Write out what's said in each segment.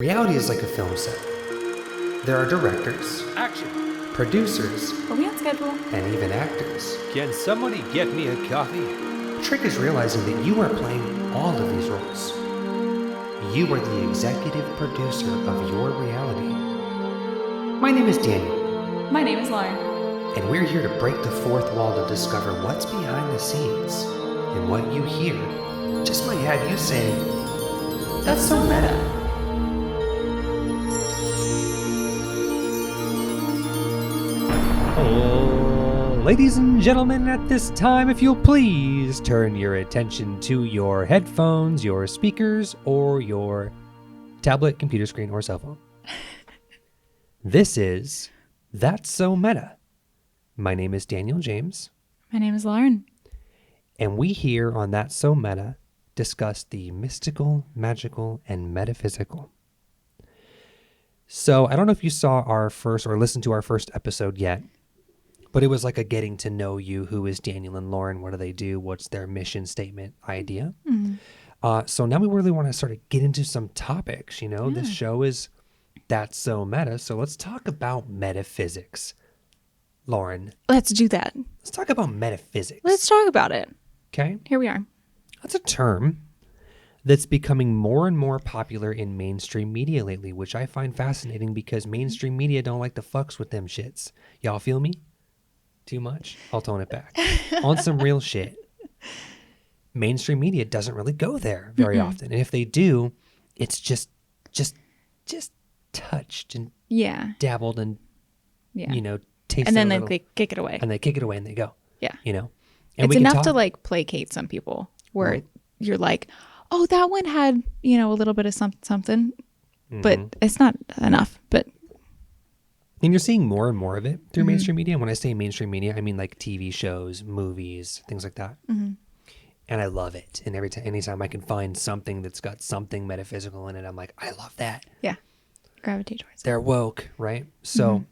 Reality is like a film set. There are directors, Action! producers, Are we on schedule? and even actors. Can somebody get me a coffee? The trick is realizing that you are playing all of these roles. You are the executive producer of your reality. My name is Daniel, My name is Lauren. and we're here to break the fourth wall to discover what's behind the scenes. And what you hear just might have you saying, "That's so meta." Ladies and gentlemen, at this time, if you'll please turn your attention to your headphones, your speakers, or your tablet, computer screen, or cell phone. This is That's So Meta. My name is Daniel James, My name is Lauren. and we here on That's So Meta discuss the mystical, magical, and metaphysical. So I don't know if you saw our first or listened to our first episode yet, but it was like a getting to know you. Who is Daniel and Lauren? What do they do? What's their mission statement idea? So now we really want to sort of get into some topics. You know, this show is That's So Meta. So let's talk about metaphysics. Lauren, Let's do that. let's talk about metaphysics. Let's talk about it. Okay. Here we are. That's a term that's becoming more and more popular in mainstream media lately, which I find fascinating because mainstream media don't like to fucks with them shits. Y'all feel me? Too much? I'll tone it back. On some real shit. Mainstream media doesn't really go there very often. And if they do, it's just touched and Yeah. dabbled and, Yeah. you know, tasted And then a they little, they kick it away. and they kick it away and they go, Yeah. you know. And It's we can enough talk, to like placate some people where Right. you're like, oh, that one had, a little bit of something, Mm-hmm. but it's not enough. But and you're seeing more and more of it through mainstream media. And when I say mainstream media, I mean like TV shows, movies, things like that. And I love it. And anytime I can find something that's got something metaphysical in it, I'm like, I love that. yeah, gravitate towards it. They're woke, right? So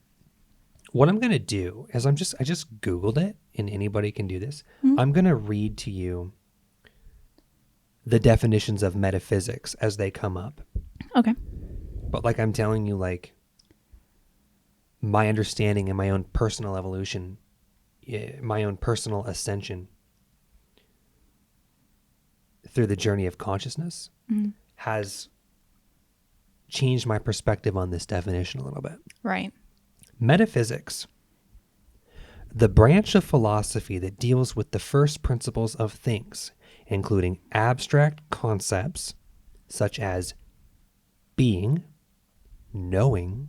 what I'm going to do is I just Googled it, and anybody can do this. I'm going to read to you the definitions of metaphysics as they come up. Okay. But like I'm telling you, like my understanding and my own personal evolution, my own personal ascension through the journey of consciousness has changed my perspective on this definition a little bit. Right. Metaphysics, the branch of philosophy that deals with the first principles of things, including abstract concepts such as being, knowing,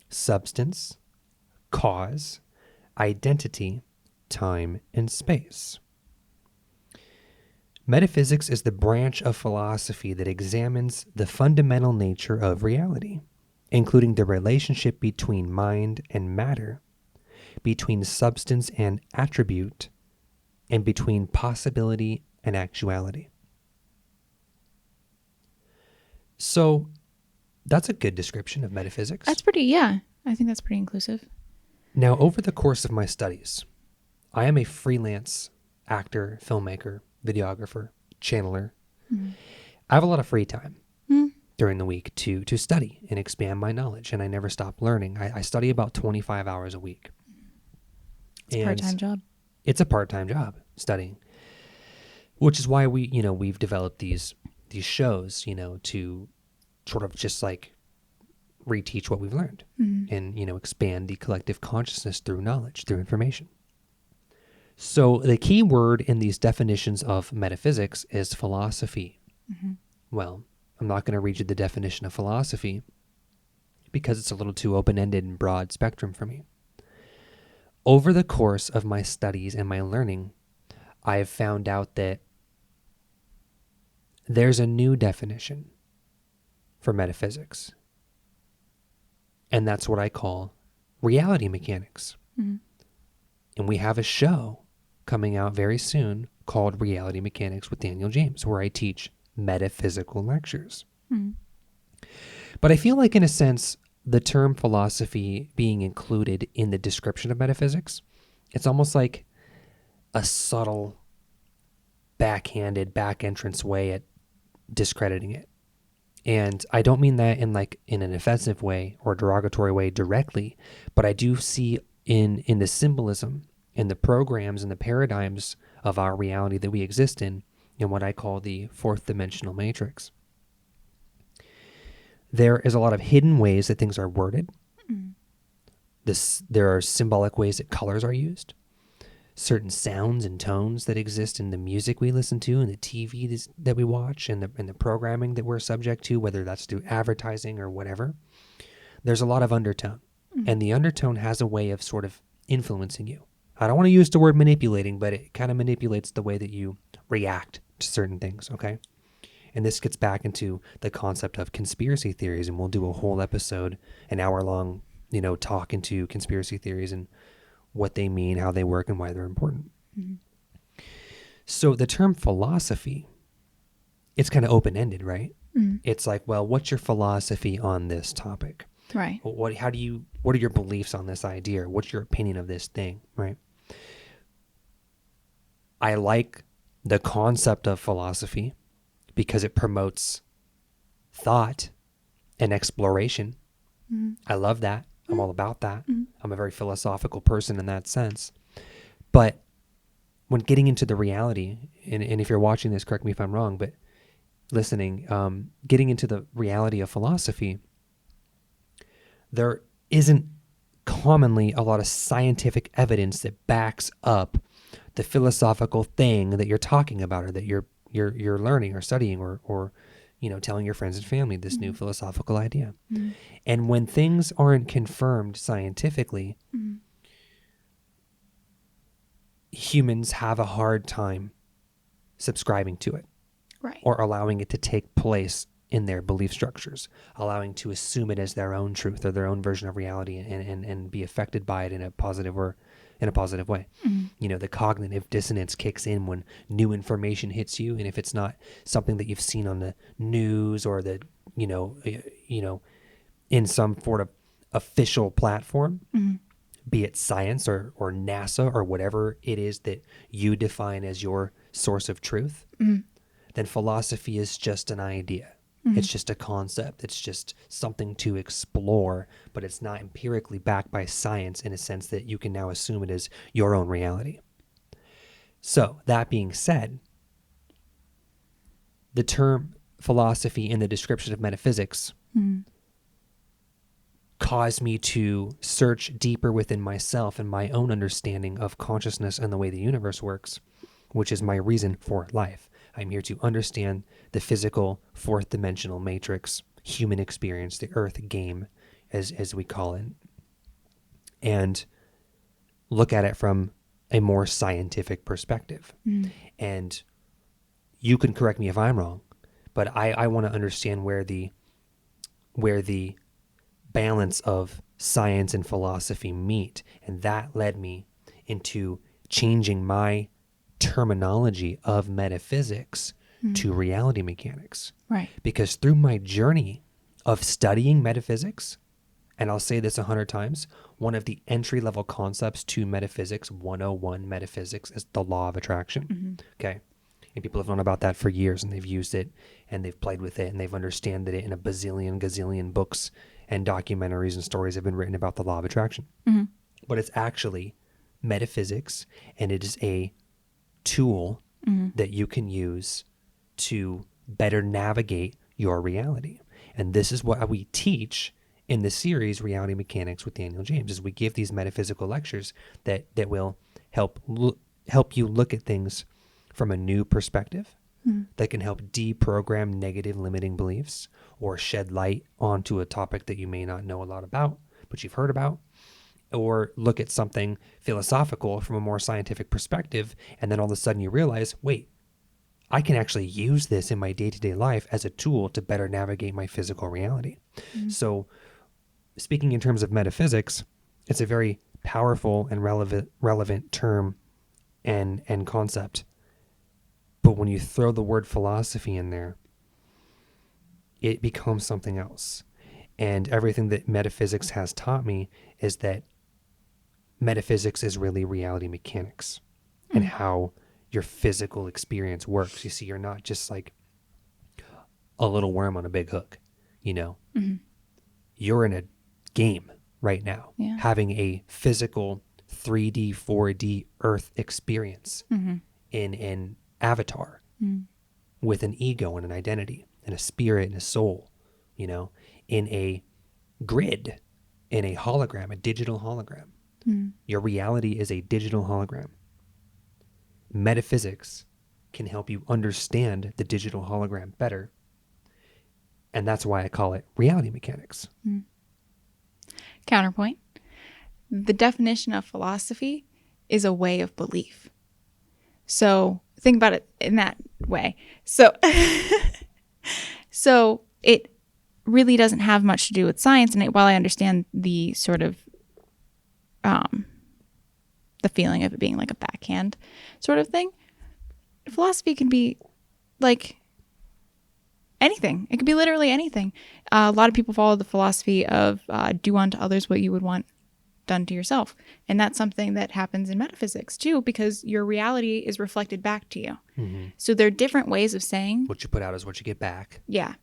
substance, cause, identity, time, and space. Metaphysics is the branch of philosophy that examines the fundamental nature of reality, including the relationship between mind and matter, between substance and attribute, and between possibility and actuality. So that's a good description of metaphysics. That's pretty, yeah. I think that's pretty inclusive. Now, over the course of my studies, I am a freelance actor, filmmaker, videographer, channeler. I have a lot of free time during the week to study and expand my knowledge, and I never stop learning. I study about 25 hours a week. It's a part-time job. It's a part-time job, studying, which is why we've developed these shows, to sort of just like reteach what we've learned and, expand the collective consciousness through knowledge, through information. So the key word in these definitions of metaphysics is philosophy. Well, I'm not going to read you the definition of philosophy because it's a little too open-ended and broad spectrum for me. Over the course of my studies and my learning, I have found out that there's a new definition for metaphysics. And that's what I call reality mechanics. And we have a show coming out very soon called Reality Mechanics with Daniel James, where I teach metaphysical lectures. But I feel like, in a sense, the term philosophy being included in the description of metaphysics, it's almost like a subtle, back entrance way at discrediting it. And I don't mean that in an offensive way or derogatory way directly, but I do see in the symbolism and the programs and the paradigms of our reality that we exist in what I call the fourth dimensional matrix. There is a lot of hidden ways that things are worded. There are symbolic ways that colors are used. Certain sounds and tones that exist in the music we listen to and the TV that we watch and the programming that we're subject to, whether that's through advertising or whatever. There's a lot of undertone. And the undertone has a way of sort of influencing you. I don't want to use the word manipulating, but it kind of manipulates the way that you react to certain things, okay? And this gets back into the concept of conspiracy theories, and we'll do a whole episode, an hour-long, talk into conspiracy theories and what they mean, how they work, and why they're important. So the term philosophy, it's kind of open-ended, right? It's like, well, what's your philosophy on this topic? Right. What are your beliefs on this idea? Or what's your opinion of this thing, right? I like the concept of philosophy because it promotes thought and exploration. I love that. I'm all about that. I'm a very philosophical person in that sense. But when getting into the reality, and if you're watching this, correct me if I'm wrong, but listening, getting into the reality of philosophy, there isn't commonly a lot of scientific evidence that backs up the philosophical thing that you're talking about or that you're learning or studying or telling your friends and family this new philosophical idea. And when things aren't confirmed scientifically, humans have a hard time subscribing to it. Right. Or allowing it to take place in their belief structures, allowing to assume it as their own truth or their own version of reality and be affected by it in a positive way. The cognitive dissonance kicks in when new information hits you, and if it's not something that you've seen on the news or the in some sort of official platform, be it science or NASA or whatever it is that you define as your source of truth, then philosophy is just an idea. It's just a concept. It's just something to explore, but it's not empirically backed by science in a sense that you can now assume it as your own reality. So that being said, the term philosophy in the description of metaphysics caused me to search deeper within myself and my own understanding of consciousness and the way the universe works, which is my reason for life. I'm here to understand the physical fourth dimensional matrix, human experience, the earth game, as we call it, and look at it from a more scientific perspective. And you can correct me if I'm wrong, but I want to understand where the balance of science and philosophy meet. And that led me into changing my terminology of metaphysics to reality mechanics. Right. Because through my journey of studying metaphysics, and I'll say this 100 times, one of the entry-level concepts to metaphysics, 101 metaphysics, is the law of attraction. Okay? And people have known about that for years, and they've used it, and they've played with it, and they've understood it in a gazillion books and documentaries and stories have been written about the law of attraction. But it's actually metaphysics, and it is a tool that you can use to better navigate your reality. And this is what we teach in the series Reality Mechanics with Daniel James, is we give these metaphysical lectures that will help you look at things from a new perspective, that can help deprogram negative limiting beliefs or shed light onto a topic that you may not know a lot about, but you've heard about, or look at something philosophical from a more scientific perspective, and then all of a sudden you realize, wait, I can actually use this in my day-to-day life as a tool to better navigate my physical reality. So speaking in terms of metaphysics, it's a very powerful and relevant term and concept. But when you throw the word philosophy in there, it becomes something else. And everything that metaphysics has taught me is that metaphysics is really reality mechanics and how your physical experience works. You see, you're not just like a little worm on a big hook, you know. Mm-hmm. You're in a game right now, Yeah. having a physical 3D, 4D Earth experience Mm-hmm. in an avatar Mm-hmm. with an ego and an identity and a spirit and a soul, you know, in a grid, in a hologram, a digital hologram. Mm-hmm. Your reality is a digital hologram. Metaphysics can help you understand the digital hologram better. And that's why I call it reality mechanics. Counterpoint. The definition of philosophy is a way of belief. So think about it in that way. So, so it really doesn't have much to do with science. And while I understand the sort of, the feeling of it being like a backhand sort of thing, philosophy can be like anything. It could be literally anything. A lot of people follow the philosophy of do unto others what you would want done to yourself. And that's something that happens in metaphysics too, because your reality is reflected back to you. Mm-hmm. So there are different ways of saying, What you put out is what you get back. yeah,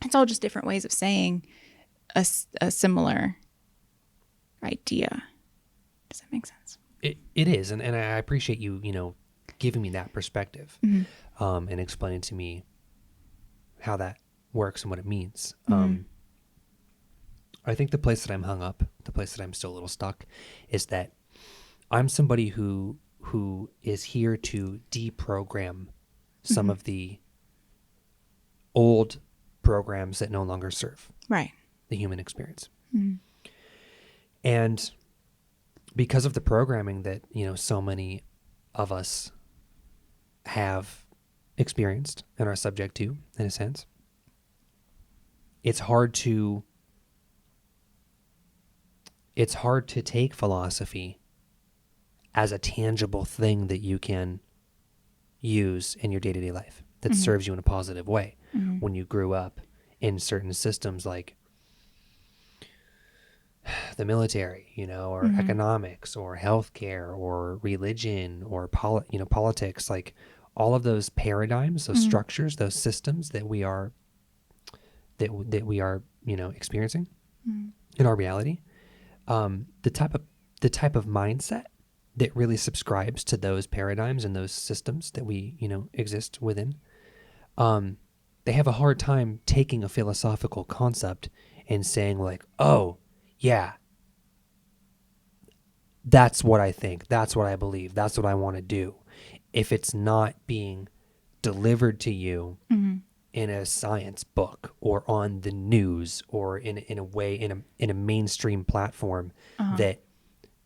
it's all just different ways of saying a similar idea. Does that make sense? It is. And I appreciate you, you know, giving me that perspective and explaining to me how that works and what it means. I think the place that I'm hung up, the place that I'm still a little stuck, is that I'm somebody who is here to deprogram some of the old programs that no longer serve Right. the human experience. And because of the programming that, you know, so many of us have experienced and are subject to, in a sense, it's hard to take philosophy as a tangible thing that you can use in your day-to-day life that serves you in a positive way. When you grew up in certain systems like the military, you know, or economics or healthcare or religion or politics, like all of those paradigms, those structures, those systems that we are you know, experiencing in our reality, the type of mindset that really subscribes to those paradigms and those systems that we, you know, exist within, they have a hard time taking a philosophical concept and saying like, oh yeah, that's what I think, that's what I believe, that's what I want to do, if it's not being delivered to you in a science book or on the news or in a way, in a mainstream platform that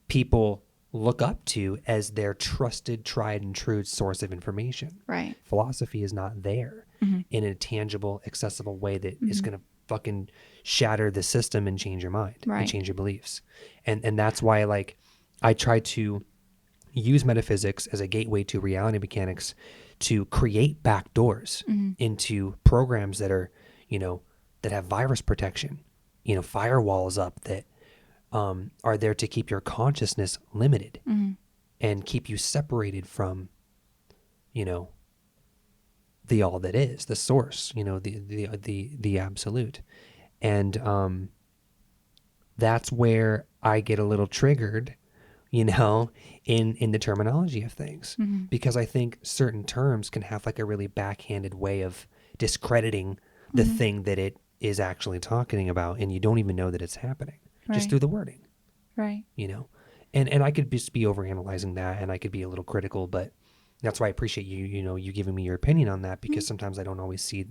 people look up to as their trusted, tried and true source of information. Right. Philosophy is not there in a tangible, accessible way that is going to fucking shatter the system and change your mind and change your beliefs. And that's why, like, I try to use metaphysics as a gateway to reality mechanics to create back doors into programs that are, you know, that have virus protection, you know, firewalls up that are there to keep your consciousness limited and keep you separated from, you know, the all that is, the source, you know, the absolute. And that's where I get a little triggered, you know, in the terminology of things, because I think certain terms can have like a really backhanded way of discrediting the thing that it is actually talking about, and you don't even know that it's happening just through the wording. Right. You know, and I could just be overanalyzing that, and I could be a little critical, but that's why I appreciate you giving me your opinion on that, because sometimes I don't always see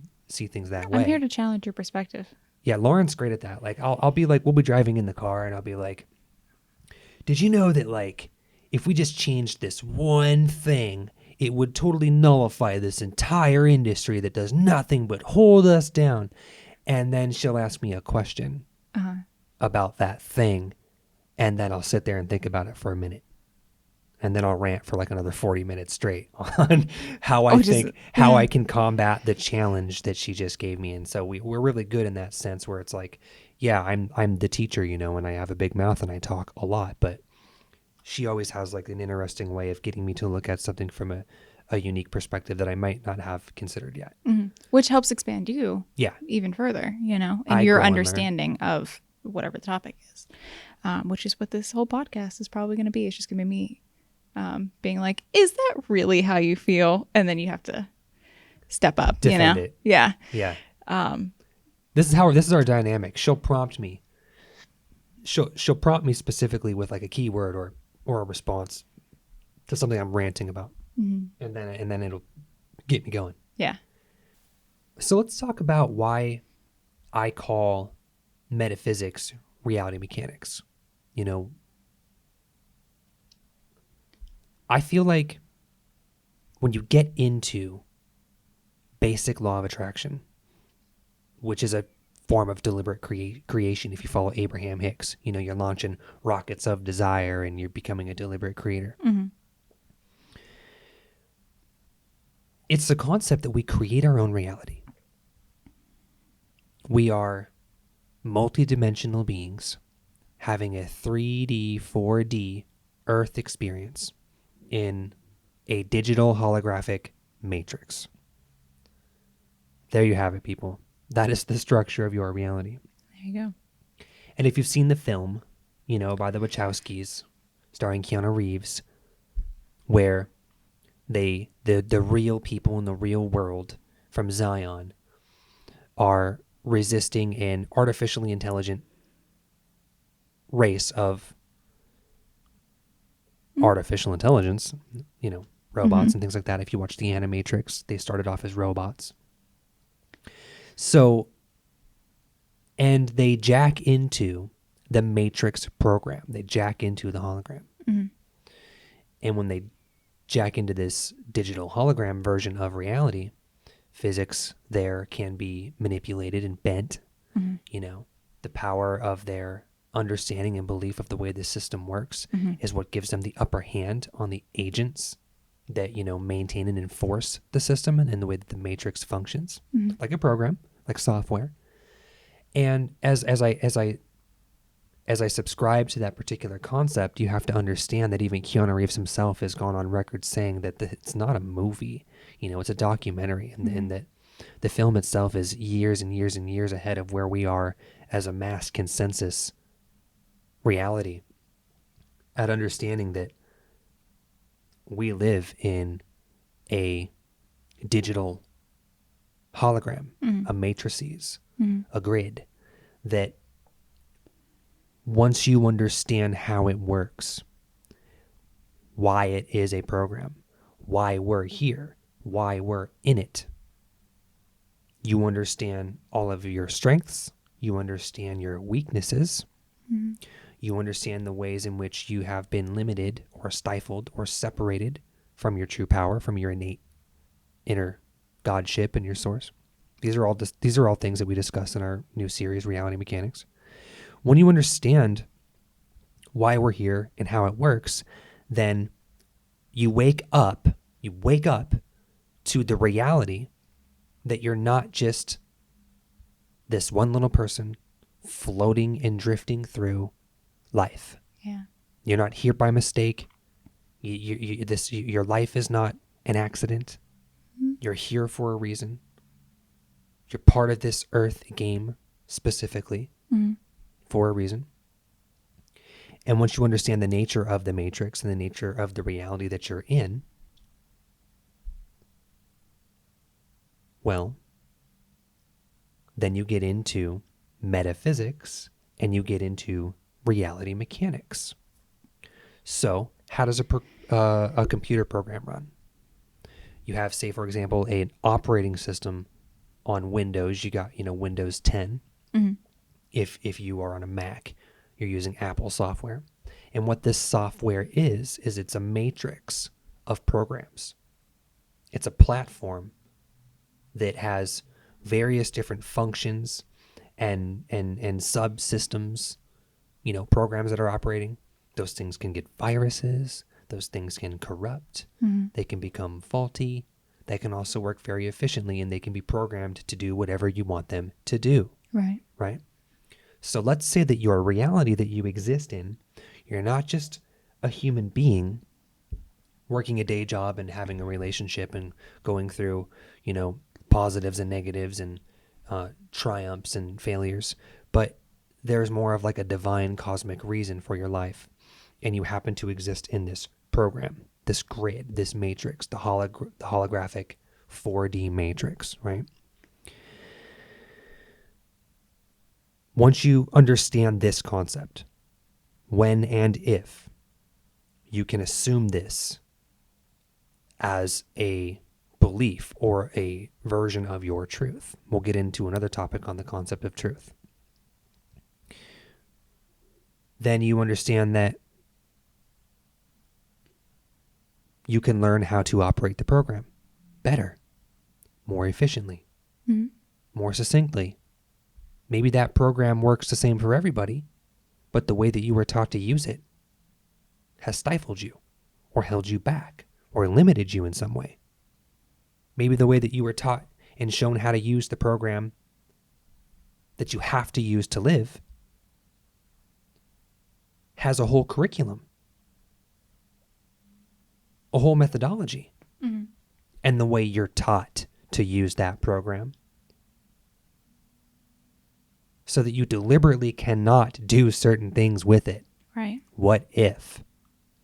things that way. I'm here to challenge your perspective. Yeah, Lauren's great at that. Like, I'll be like, we'll be driving in the car, and I'll be like, did you know that, like, if we just changed this one thing, it would totally nullify this entire industry that does nothing but hold us down? And then she'll ask me a question about that thing, and then I'll sit there and think about it for a minute. And then I'll rant for like another 40 minutes straight on how I can combat the challenge that she just gave me. And so we're really good in that sense, where it's like, yeah, I'm the teacher, you know, and I have a big mouth and I talk a lot, but she always has like an interesting way of getting me to look at something from a unique perspective that I might not have considered yet. Which helps expand you Yeah. even further, you know, and I your grow and learn. understanding of whatever the topic is, which is what this whole podcast is probably going to be. It's just going to be me being like, is that really how you feel? And then you have to step up, Defend you know? it. Yeah. Yeah. This is our dynamic. She'll prompt me. She'll prompt me specifically with like a keyword or a response to something I'm ranting about. And then it'll get me going. Yeah. So let's talk about why I call metaphysics reality mechanics. You know, I feel like when you get into basic law of attraction, which is a form of deliberate creation, if you follow Abraham Hicks, you know, you're launching rockets of desire and you're becoming a deliberate creator. It's the concept that we create our own reality. We are multidimensional beings having a 3D, 4D Earth experience in a digital holographic matrix. There you have it, people. That is the structure of your reality. There you go. And if you've seen the film, you know, by the Wachowskis, starring Keanu Reeves, where the real people in the real world from Zion are resisting an artificially intelligent race of artificial intelligence, you know, robots and things like that. If you watch the Animatrix, they started off as robots. So, and they jack into the Matrix program. They jack into the hologram. And when they jack into this digital hologram version of reality, physics there can be manipulated and bent. You know, the power of their understanding and belief of the way the system works is what gives them the upper hand on the agents that, you know, maintain and enforce the system and the way that the matrix functions, like a program, like software. And as I subscribe to that particular concept, you have to understand that even Keanu Reeves himself has gone on record saying that it's not a movie, you know, it's a documentary, and that the film itself is years and years and years ahead of where we are as a mass consensus reality, at understanding that we live in a digital hologram, a matrices, a grid, that once you understand how it works, why it is a program, why we're here, why we're in it, you understand all of your strengths, you understand your weaknesses, you understand the ways in which you have been limited or stifled or separated from your true power, from your innate inner godship and your source. These are all things that we discuss in our new series, Reality Mechanics. When you understand why we're here and how it works, then you wake up to the reality that you're not just this one little person floating and drifting through life. Yeah. You're not here by mistake. Your life is not an accident. You're here for a reason. You're part of this earth game specifically for a reason. And once you understand the nature of the matrix and the nature of the reality that you're in, well, then you get into metaphysics and you get into reality mechanics. So how does a computer program run? You have, say, for example, an operating system on Windows. You got, Windows 10. If you are on a Mac, you're using Apple software. And what this software is it's a matrix of programs. It's a platform that has various different functions and subsystems, programs that are operating. Those things can get viruses. Those things can corrupt. They can become faulty. They can also work very efficiently, and they can be programmed to do whatever you want them to do. Right. Right? So let's say that your reality that you exist in, you're not just a human being, working a day job and having a relationship and going through, positives and negatives and triumphs and failures. But there's more of like a divine cosmic reason for your life. And you happen to exist in this program, this grid, this matrix, the holographic 4D matrix, right? Once you understand this concept, when and if you can assume this as a belief or a version of your truth. We'll get into another topic on the concept of truth. Then you understand that you can learn how to operate the program better, more efficiently, more succinctly. Maybe that program works the same for everybody, but the way that you were taught to use it has stifled you or held you back or limited you in some way. Maybe the way that you were taught and shown how to use the program that you have to use to live has a whole curriculum, a whole methodology, and the way you're taught to use that program so that you deliberately cannot do certain things with it. Right. What if?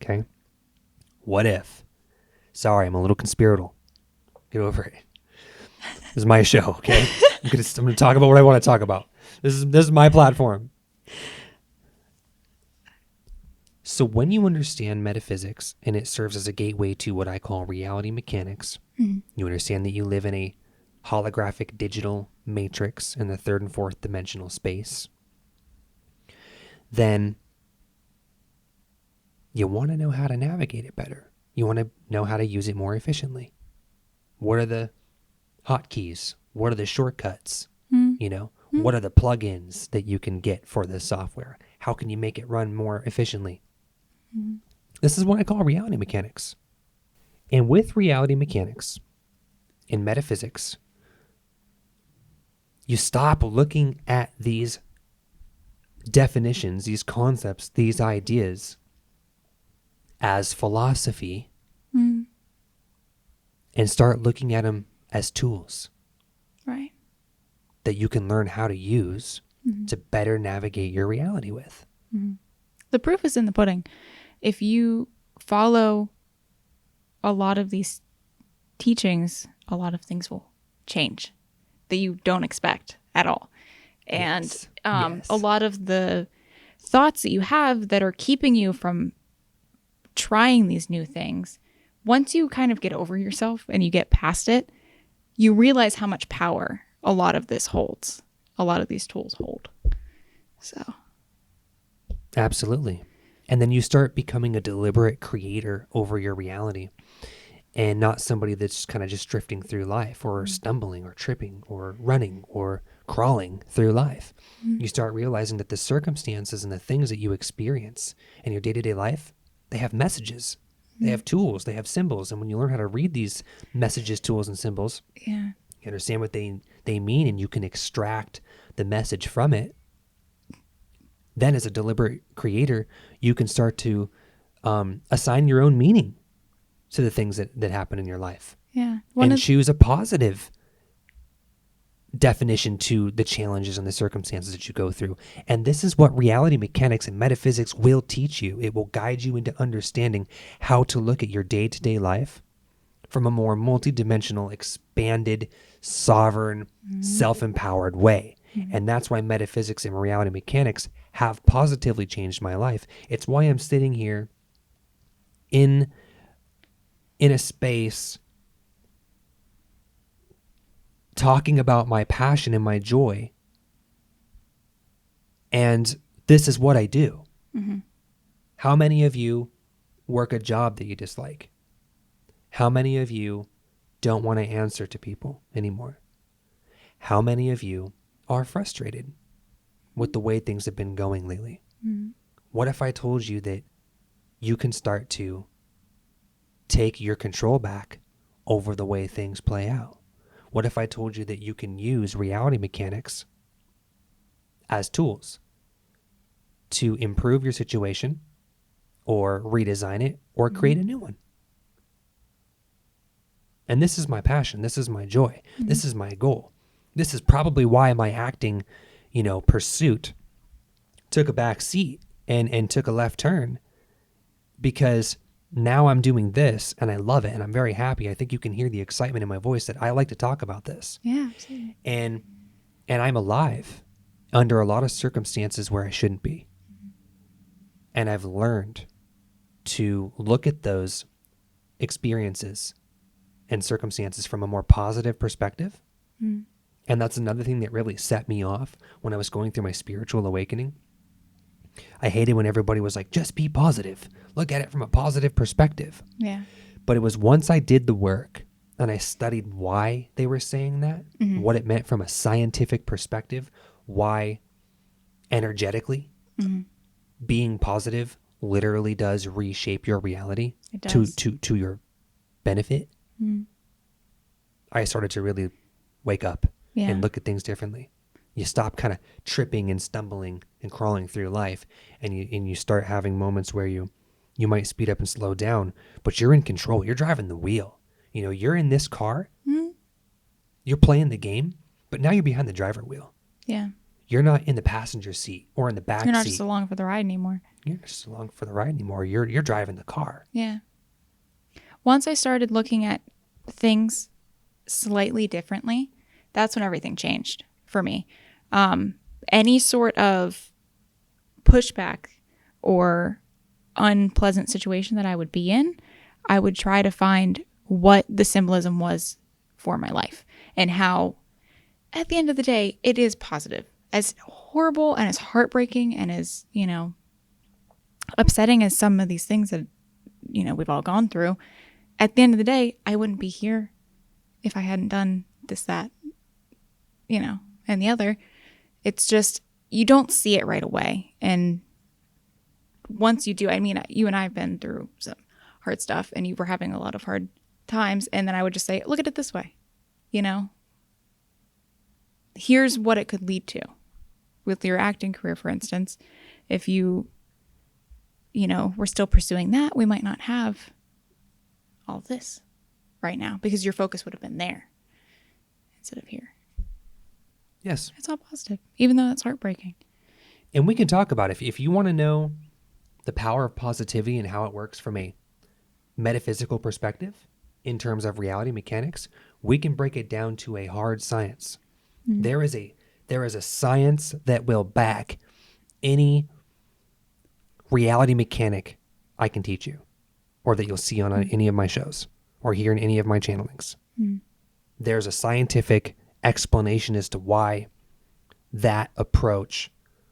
Okay? What if? Sorry, I'm a little conspiratorial. Get over it. This is my show, okay? I'm going to talk about what I want to talk about. This is my platform. So when you understand metaphysics and it serves as a gateway to what I call reality mechanics, you understand that you live in a holographic digital matrix in the third and fourth dimensional space, then you want to know how to navigate it better. You want to know how to use it more efficiently. What are the hotkeys? What are the shortcuts? What are the plugins that you can get for this software? How can you make it run more efficiently? This is what I call reality mechanics. And with reality mechanics in metaphysics, you stop looking at these definitions, these concepts, these ideas as philosophy and start looking at them as tools. Right. That you can learn how to use to better navigate your reality with. The proof is in the pudding. If you follow a lot of these teachings, a lot of things will change that you don't expect at all. And Yes. a lot of the thoughts that you have that are keeping you from trying these new things, once you kind of get over yourself and you get past it, you realize how much power a lot of this holds. A lot of these tools hold. So. Absolutely. And then you start becoming a deliberate creator over your reality and not somebody that's kind of just drifting through life or stumbling or tripping or running or crawling through life. You start realizing that the circumstances and the things that you experience in your day-to-day life, they have messages, they have tools, they have symbols. And when you learn how to read these messages, tools, and symbols, you understand what they mean and you can extract the message from it. Then as a deliberate creator, you can start to assign your own meaning to the things that happen in your life. Yeah. And choose a positive definition to the challenges and the circumstances that you go through. And this is what reality mechanics and metaphysics will teach you. It will guide you into understanding how to look at your day-to-day life from a more multidimensional, expanded, sovereign, self-empowered way. And that's why metaphysics and reality mechanics have positively changed my life. It's why I'm sitting here in a space talking about my passion and my joy. And this is what I do. How many of you work a job that you dislike? How many of you don't want to answer to people anymore? How many of you are frustrated with the way things have been going lately? What if I told you that you can start to take your control back over the way things play out? What if I told you that you can use reality mechanics as tools to improve your situation or redesign it or create a new one? And this is my passion. This is my joy. This is my goal. This is probably why my acting, pursuit took a back seat and took a left turn, because now I'm doing this and I love it and I'm very happy. I think you can hear the excitement in my voice that I like to talk about this. Yeah, absolutely. And I'm alive under a lot of circumstances where I shouldn't be. And I've learned to look at those experiences and circumstances from a more positive perspective. Mm. And that's another thing that really set me off when I was going through my spiritual awakening. I hated when everybody was like, just be positive. Look at it from a positive perspective. Yeah. But it was once I did the work and I studied why they were saying that, what it meant from a scientific perspective, why energetically being positive literally does reshape your reality It does. to your benefit. I started to really wake up Yeah. and look at things differently. You stop kind of tripping and stumbling and crawling through life, and you start having moments where you might speed up and slow down, but you're in control. You're driving the wheel. You're in this car. You're playing the game, but now you're behind the driver wheel. Yeah. You're not in the passenger seat or in the back You're not seat. just along for the ride anymore. You're just along for the ride anymore. You're driving the car. Yeah. Once I started looking at things slightly differently, that's when everything changed for me. Any sort of pushback or unpleasant situation that I would be in, I would try to find what the symbolism was for my life and how, at the end of the day, it is positive. As horrible and as heartbreaking and as, upsetting as some of these things that, we've all gone through, at the end of the day, I wouldn't be here if I hadn't done this, that, and the other. It's just, you don't see it right away. And once you do, you and I have been through some hard stuff and you were having a lot of hard times. And then I would just say, look at it this way, here's what it could lead to with your acting career, for instance. If you, we're still pursuing that, we might not have all this right now because your focus would have been there instead of here. Yes. It's all positive, even though it's heartbreaking. And we can talk about it. If you want to know the power of positivity and how it works from a metaphysical perspective in terms of reality mechanics, we can break it down to a hard science. There is a science that will back any reality mechanic I can teach you, or that you'll see on any of my shows or hear in any of my channelings. There's a scientific explanation as to why that approach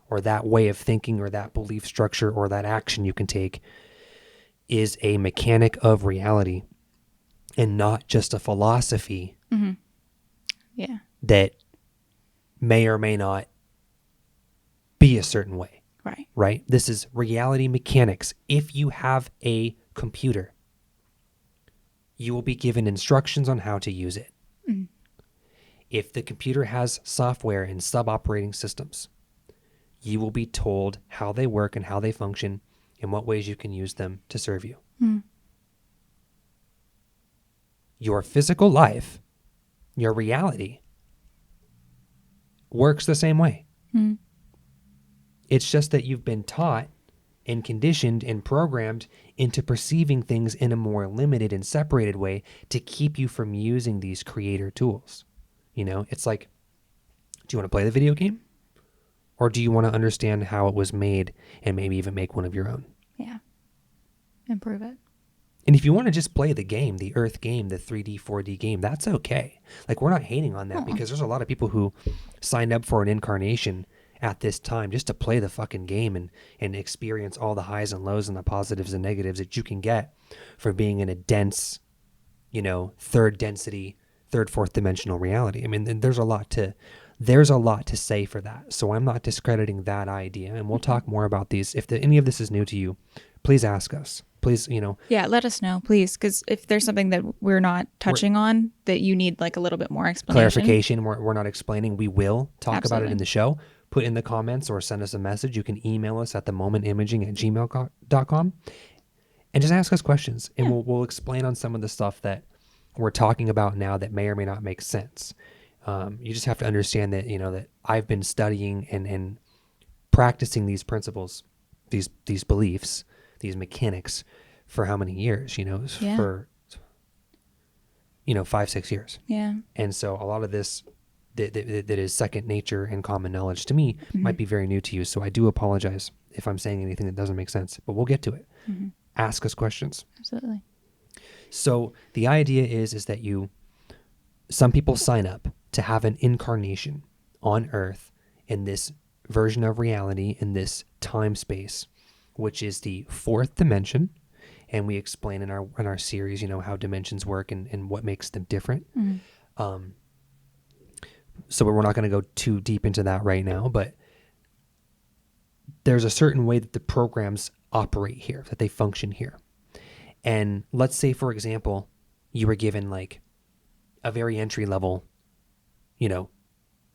or that way of thinking or that belief structure or that action you can take is a mechanic of reality and not just a philosophy Yeah. that may or may not be a certain way. Right. Right? This is reality mechanics. If you have a computer, you will be given instructions on how to use it. If the computer has software and sub-operating systems, you will be told how they work and how they function and what ways you can use them to serve you. Your physical life, your reality, works the same way. It's just that you've been taught and conditioned and programmed into perceiving things in a more limited and separated way to keep you from using these creator tools. It's like, do you want to play the video game? Or do you want to understand how it was made and maybe even make one of your own? Yeah. Improve it. And if you want to just play the game, the Earth game, the 3D, 4D game, that's okay. Like, we're not hating on that because there's a lot of people who signed up for an incarnation at this time just to play the fucking game and experience all the highs and lows and the positives and negatives that you can get for being in a dense, third density, third, fourth dimensional reality. I mean, there's a lot to say for that. So I'm not discrediting that idea. And we'll talk more about these. If any of this is new to you, please ask us. Please, Yeah, let us know, please. Because if there's something that we're not touching on that you need like a little bit more explanation. Clarification, we're not explaining, we will talk about it in the show. Put in the comments or send us a message. You can email us at themomentimaging@gmail.com and just ask us questions. And we'll explain on some of the stuff that we're talking about now that may or may not make sense. You just have to understand that, that I've been studying and practicing these principles, these beliefs, these mechanics for how many years, Yeah. for 5-6 years. Yeah. And so a lot of this that is second nature and common knowledge to me might be very new to you. So I do apologize if I'm saying anything that doesn't make sense, but we'll get to it. Ask us questions. Absolutely. So the idea is that some people sign up to have an incarnation on Earth in this version of reality, in this time space, which is the fourth dimension. And we explain in our series, how dimensions work and what makes them different. So we're not going to go too deep into that right now, but there's a certain way that the programs operate here, that they function here. And let's say, for example, you were given like a very entry level,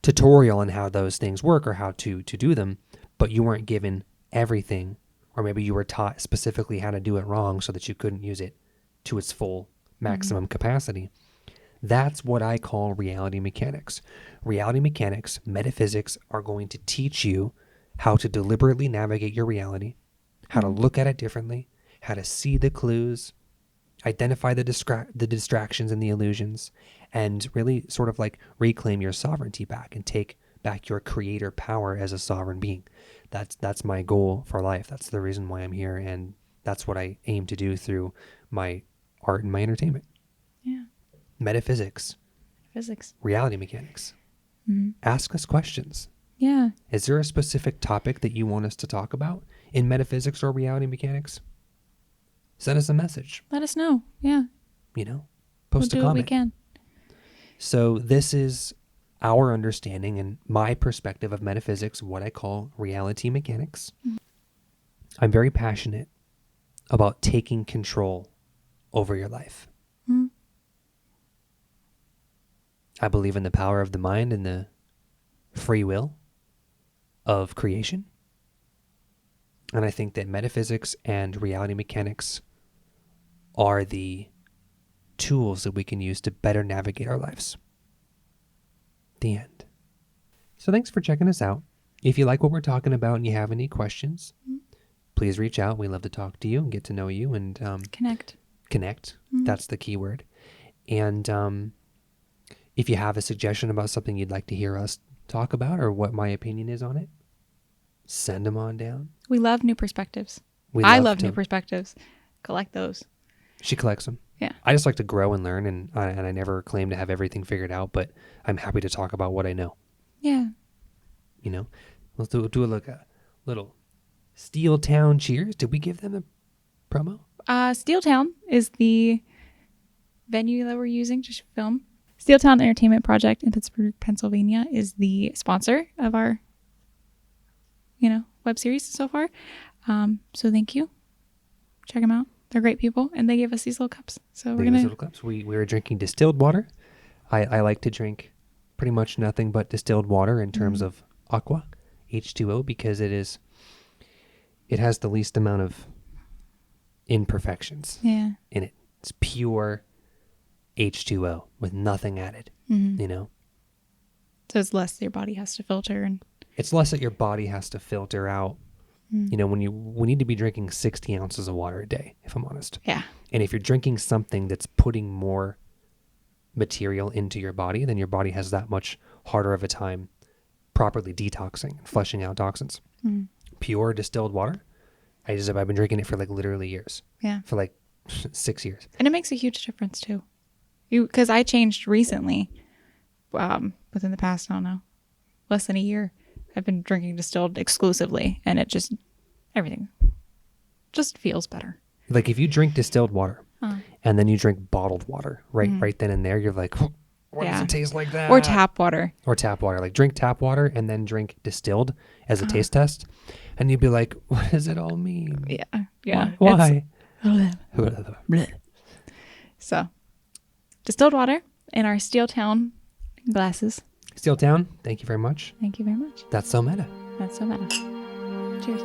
tutorial on how those things work or how to do them, but you weren't given everything, or maybe you were taught specifically how to do it wrong so that you couldn't use it to its full maximum capacity. That's what I call reality mechanics. Reality mechanics, metaphysics, are going to teach you how to deliberately navigate your reality, how to look at it differently, how to see the clues, identify the distractions and the illusions, and really sort of like reclaim your sovereignty back and take back your creator power as a sovereign being. That's my goal for life. That's the reason why I'm here, and that's what I aim to do through my art and my entertainment. Yeah. Metaphysics. Physics. Reality mechanics. Ask us questions. Yeah. Is there a specific topic that you want us to talk about in metaphysics or reality mechanics? Send us a message. Let us know. Yeah. Post We'll a do what we comment. can. So this is our understanding and my perspective of metaphysics, what I call reality mechanics. I'm very passionate about taking control over your life. I believe in the power of the mind and the free will of creation. And I think that metaphysics and reality mechanics are the tools that we can use to better navigate our lives. The end. So thanks for checking us out. If you like what we're talking about and you have any questions, please reach out. We love to talk to you and get to know you and Connect. That's the key word. And if you have a suggestion about something you'd like to hear us talk about or what my opinion is on it, send them on down. We love new perspectives. I love new perspectives. Collect those. She collects them. Yeah. I just like to grow and learn, and I never claim to have everything figured out, but I'm happy to talk about what I know. Yeah. Let's do a little Steel Town cheers. Did we give them a promo? Steel Town is the venue that we're using to film. Steel Town Entertainment Project in Pittsburgh, Pennsylvania is the sponsor of our, web series so far. So thank you. Check them out. They're great people, and they gave us these little cups. So we're gonna. Little cups. We were drinking distilled water. I like to drink pretty much nothing but distilled water in terms of aqua, H2O, because it has the least amount of imperfections in it. It's pure H2O with nothing added. So it's less your body has to filter, and it's less that your body has to filter out. We need to be drinking 60 ounces of water a day, if I'm honest. Yeah. And if you're drinking something that's putting more material into your body, then your body has that much harder of a time properly detoxing and flushing out toxins. Pure distilled water, I've been drinking it for like literally years. Yeah. For like 6 years. And it makes a huge difference too. Because I changed recently, within the past, I don't know, less than a year. I've been drinking distilled exclusively, and everything just feels better. Like if you drink distilled water and then you drink bottled water right then and there, you're like, oh, why does it taste like that? Or tap water. Like drink tap water and then drink distilled as a taste test. And you'd be like, what does it all mean? Yeah. Yeah. Why? So, distilled water in our Steel Town glasses. Steel Town, thank you very much. Thank you very much. That's so meta. That's so meta. Cheers.